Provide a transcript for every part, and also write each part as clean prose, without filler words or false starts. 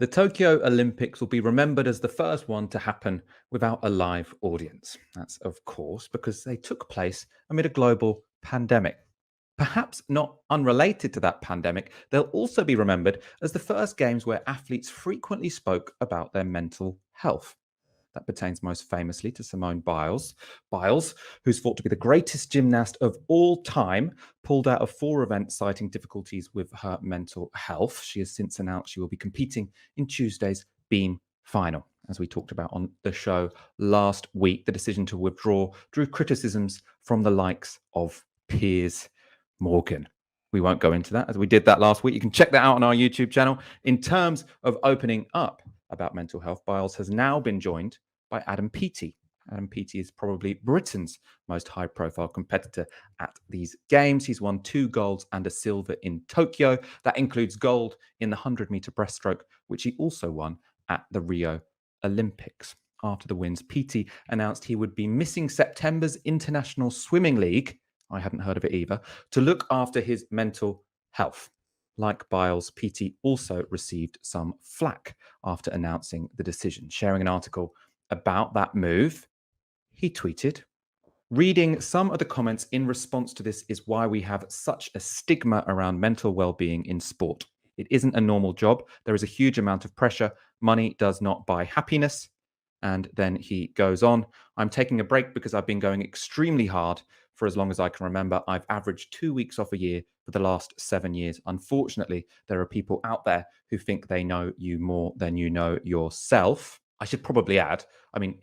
The Tokyo Olympics will be remembered as the first one to happen without a live audience. That's, of course, because they took place amid a global pandemic. Perhaps not unrelated to that pandemic, they'll also be remembered as the first games where athletes frequently spoke about their mental health. That pertains most famously to Simone Biles, who's thought to be the greatest gymnast of all time, pulled out of 4 events citing difficulties with her mental health. She has since announced she will be competing in Tuesday's beam final. As we talked about on the show last week, the decision to withdraw drew criticisms from the likes of Piers Morgan. We won't go into that as we did that last week. You can check that out on our YouTube channel. In terms of opening up about mental health, Biles has now been joined by Adam Peaty. Adam Peaty is probably Britain's most high-profile competitor at these games. He's won 2 golds and a silver in Tokyo. That includes gold in the 100-meter breaststroke, which he also won at the Rio Olympics. After the wins, Peaty announced he would be missing September's International Swimming League, I hadn't heard of it either, to look after his mental health. Like Biles, Peaty also received some flack after announcing the decision. Sharing an article about that move, he tweeted, "Reading some of the comments in response to this is why we have such a stigma around mental well-being in sport. It isn't a normal job. There is a huge amount of pressure. Money does not buy happiness." And then he goes on, "I'm taking a break because I've been going extremely hard for as long as I can remember. I've averaged 2 weeks off a year for the last 7 years. Unfortunately, there are people out there who think they know you more than you know yourself." I should probably add, I mean,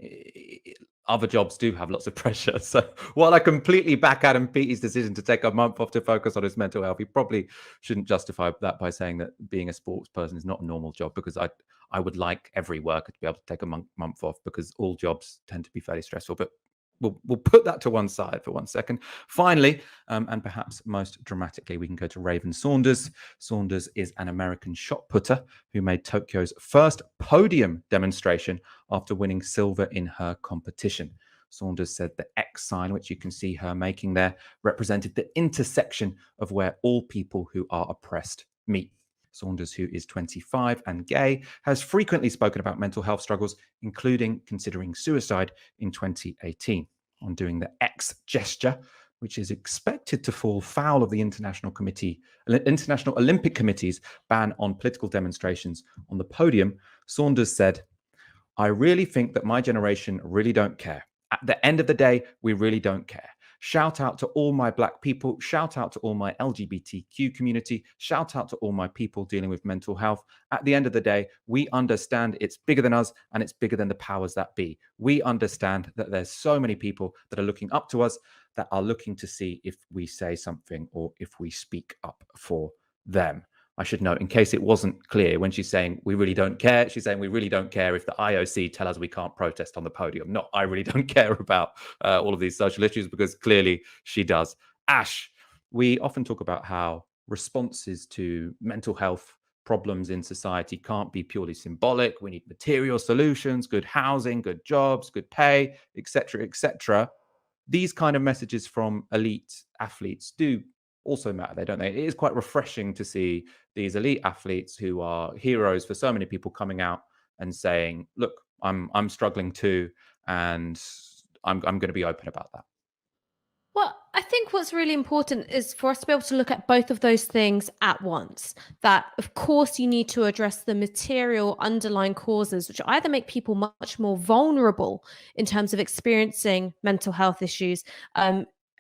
other jobs do have lots of pressure. So while I completely back Adam Peaty's decision to take a month off to focus on his mental health, he probably shouldn't justify that by saying that being a sports person is not a normal job, because I would like every worker to be able to take a month off, because all jobs tend to be fairly stressful. But we'll put that to one side for one second. Finally, and perhaps most dramatically, we can go to Raven Saunders. Saunders is an American shot putter who made Tokyo's first podium demonstration after winning silver in her competition. Saunders said the X sign, which you can see her making there, represented the intersection of where all people who are oppressed meet. Saunders, who is 25 and gay, has frequently spoken about mental health struggles, including considering suicide in 2018. On doing the X gesture, which is expected to fall foul of the International Olympic Committee's ban on political demonstrations on the podium, Saunders said, "I really think that my generation really don't care. At the end of the day, we really don't care. Shout out to all my Black people. Shout out to all my LGBTQ community. Shout out to all my people dealing with mental health. At the end of the day, we understand it's bigger than us and it's bigger than the powers that be. We understand that there's so many people that are looking up to us, that are looking to see if we say something or if we speak up for them." I should note, in case it wasn't clear, when she's saying we really don't care, she's saying we really don't care if the IOC tell us we can't protest on the podium. Not I really don't care about all of these social issues, because clearly she does. Ash, we often talk about how responses to mental health problems in society can't be purely symbolic. We need material solutions, good housing, good jobs, good pay, etc., etc. These kind of messages from elite athletes do also matter, don't they? It is quite refreshing to see these elite athletes who are heroes for so many people coming out and saying, "Look, I'm struggling too, and I'm going to be open about that." Well, I think what's really important is for us to be able to look at both of those things at once. That, of course, you need to address the material underlying causes, which either make people much more vulnerable in terms of experiencing mental health issues,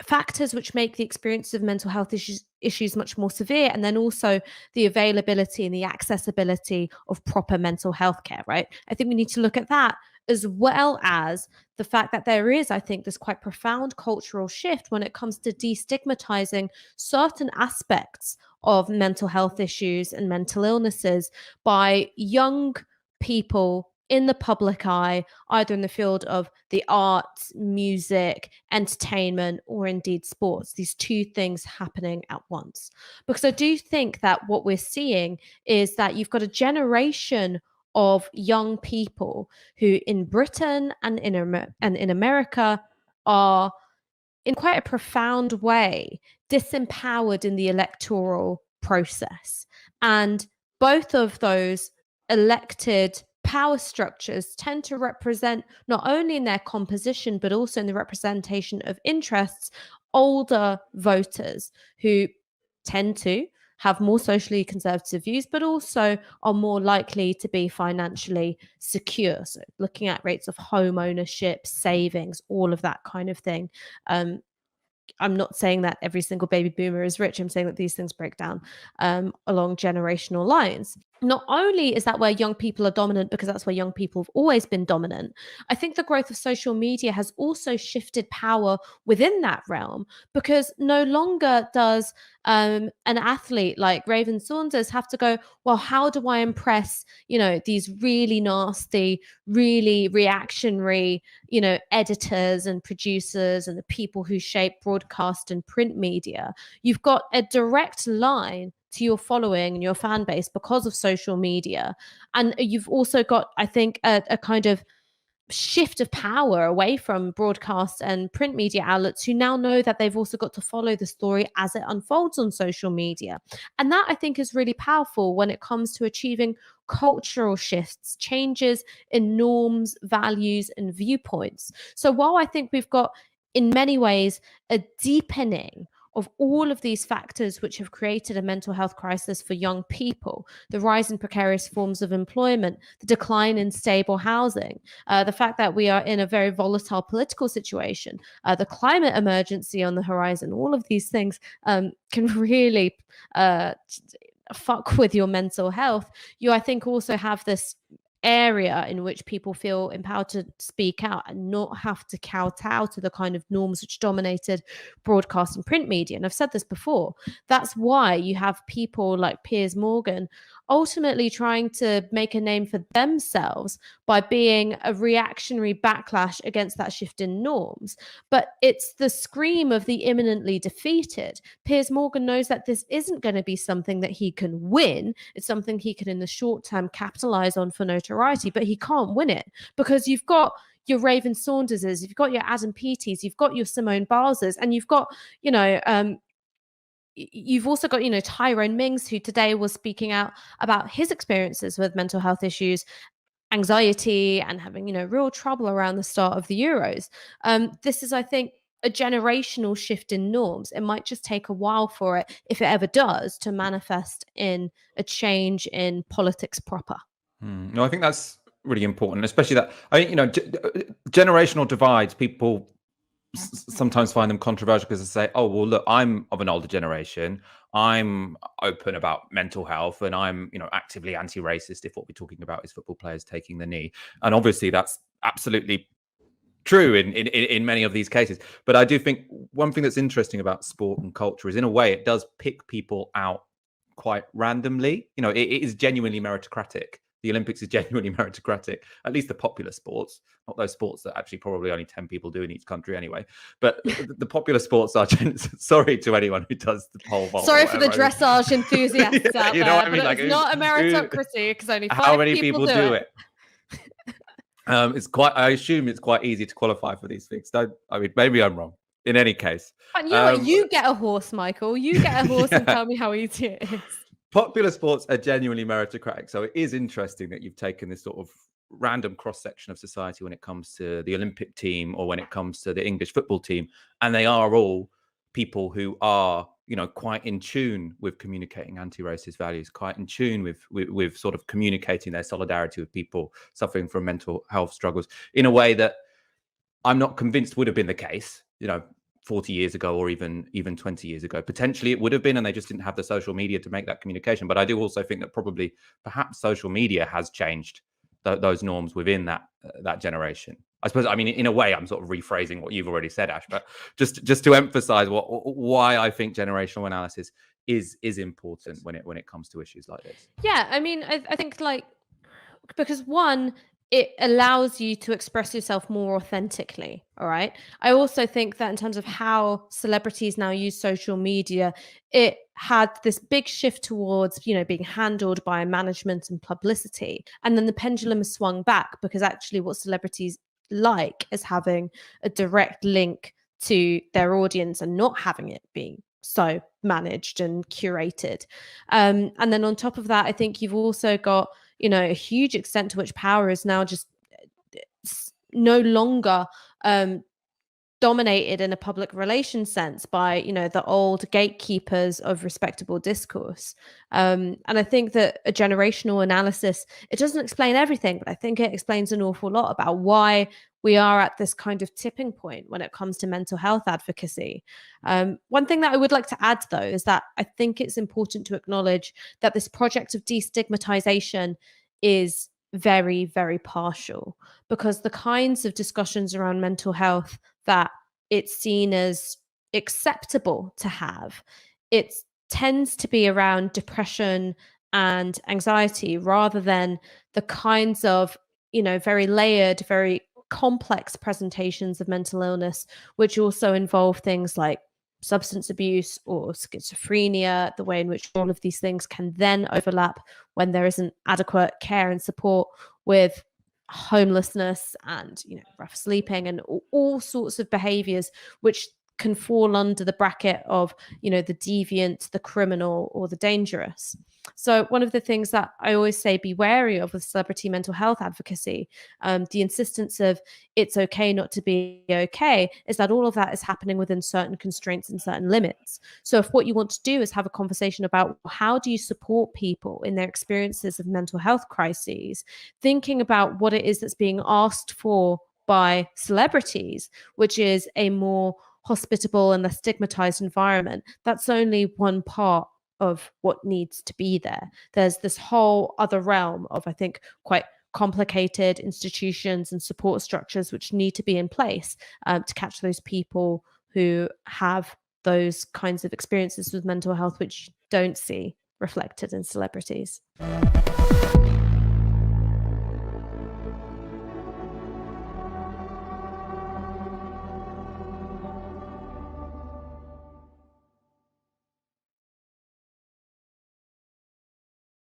factors which make the experience of mental health issues much more severe, and then also the availability and the accessibility of proper mental health care, right? I think we need to look at that, as well as the fact that there is, I think, this quite profound cultural shift when it comes to destigmatizing certain aspects of mental health issues and mental illnesses by young people in the public eye, either in the field of the arts, music, entertainment, or indeed sports. These two things happening at once. Because I do think that what we're seeing is that you've got a generation of young people who in Britain and in America are in quite a profound way disempowered in the electoral process. And both of those elected power structures tend to represent, not only in their composition, but also in the representation of interests, older voters who tend to have more socially conservative views, but also are more likely to be financially secure. So, looking at rates of home ownership, savings, all of that kind of thing. I'm not saying that every single baby boomer is rich. I'm saying that these things break down along generational lines. Not only is that where young people are dominant, because that's where young people have always been dominant, I think the growth of social media has also shifted power within that realm, because no longer does an athlete like Raven Saunders have to go, well, how do I impress, these really nasty, really reactionary, editors and producers and the people who shape broadcast and print media? You've got a direct line to your following and your fan base because of social media. And you've also got, I think, a kind of shift of power away from broadcast and print media outlets, who now know that they've also got to follow the story as it unfolds on social media. And that, I think, is really powerful when it comes to achieving cultural shifts, changes in norms, values, and viewpoints. So while I think we've got, in many ways, a deepening of all of these factors which have created a mental health crisis for young people, the rise in precarious forms of employment, the decline in stable housing, the fact that we are in a very volatile political situation, the climate emergency on the horizon, all of these things can really fuck with your mental health. You, I think, also have this area in which people feel empowered to speak out and not have to kowtow to the kind of norms which dominated broadcast and print media. And I've said this before, that's why you have people like Piers Morgan ultimately trying to make a name for themselves by being a reactionary backlash against that shift in norms. But it's the scream of the imminently defeated. Piers Morgan knows that this isn't going to be something that he can win. It's something he can, in the short term, capitalize on for notoriety, but he can't win it because you've got your Raven Saunderses, you've got your Adam Peaties, you've got your Simone Biles's, and you've got, you've also got, Tyrone Mings, who today was speaking out about his experiences with mental health issues, anxiety, and having, real trouble around the start of the Euros. This is, I think, a generational shift in norms. It might just take a while for it, if it ever does, to manifest in a change in politics proper. No, I think that's really important, especially that, generational divides, people sometimes find them controversial because they say, oh, well, look, I'm of an older generation. I'm open about mental health and I'm, actively anti-racist if what we're talking about is football players taking the knee. And obviously that's absolutely true in many of these cases. But I do think one thing that's interesting about sport and culture is, in a way, it does pick people out quite randomly. It is genuinely meritocratic. The Olympics is genuinely meritocratic, at least the popular sports, not those sports that actually probably only 10 people do in each country anyway. But the popular sports are, sorry to anyone who does the pole vault. Sorry for the dressage enthusiasts out you know there, what I mean? But Like, it's not a meritocracy because only 5 how many people do it. It's quite, I assume it's quite easy to qualify for these things. Maybe I'm wrong. In any case. And you know what? You get a horse, Michael. You get a horse and tell me how easy it is. Popular sports are genuinely meritocratic. So it is interesting that you've taken this sort of random cross-section of society when it comes to the Olympic team or when it comes to the English football team. And they are all people who are, quite in tune with communicating anti-racist values, quite in tune with sort of communicating their solidarity with people suffering from mental health struggles in a way that I'm not convinced would have been the case, 40 years ago or even 20 years ago. Potentially it would have been, and they just didn't have the social media to make that communication. But I do also think that perhaps social media has changed those norms within that generation. I suppose, in a way, I'm sort of rephrasing what you've already said, Ash, but just to emphasize why I think generational analysis is important when it comes to issues like this. Yeah, I think, because one, it allows you to express yourself more authentically. All right. I also think that in terms of how celebrities now use social media, it had this big shift towards, being handled by management and publicity. And then the pendulum has swung back, because actually what celebrities like is having a direct link to their audience and not having it being so managed and curated. And then on top of that, I think you've also got, a huge extent to which power is now just no longer dominated in a public relations sense by the old gatekeepers of respectable discourse. And I think that a generational analysis, it doesn't explain everything, but I think it explains an awful lot about why we are at this kind of tipping point when it comes to mental health advocacy. One thing that I would like to add, though, is that I think it's important to acknowledge that this project of destigmatization is very, very partial, because the kinds of discussions around mental health that it's seen as acceptable to have, it tends to be around depression and anxiety, rather than the kinds of very layered, very complex presentations of mental illness, which also involve things like substance abuse or schizophrenia, the way in which all of these things can then overlap when there isn't adequate care and support with homelessness and rough sleeping and all sorts of behaviors which can fall under the bracket of the deviant, the criminal, or the dangerous. So one of the things that I always say be wary of with celebrity mental health advocacy, the insistence of it's okay not to be okay, is that all of that is happening within certain constraints and certain limits. So if what you want to do is have a conversation about how do you support people in their experiences of mental health crises, thinking about what it is that's being asked for by celebrities, which is a more hospitable and less stigmatized environment, that's only one part of what needs to be there. There's this whole other realm of, I think, quite complicated institutions and support structures which need to be in place to catch those people who have those kinds of experiences with mental health which you don't see reflected in celebrities.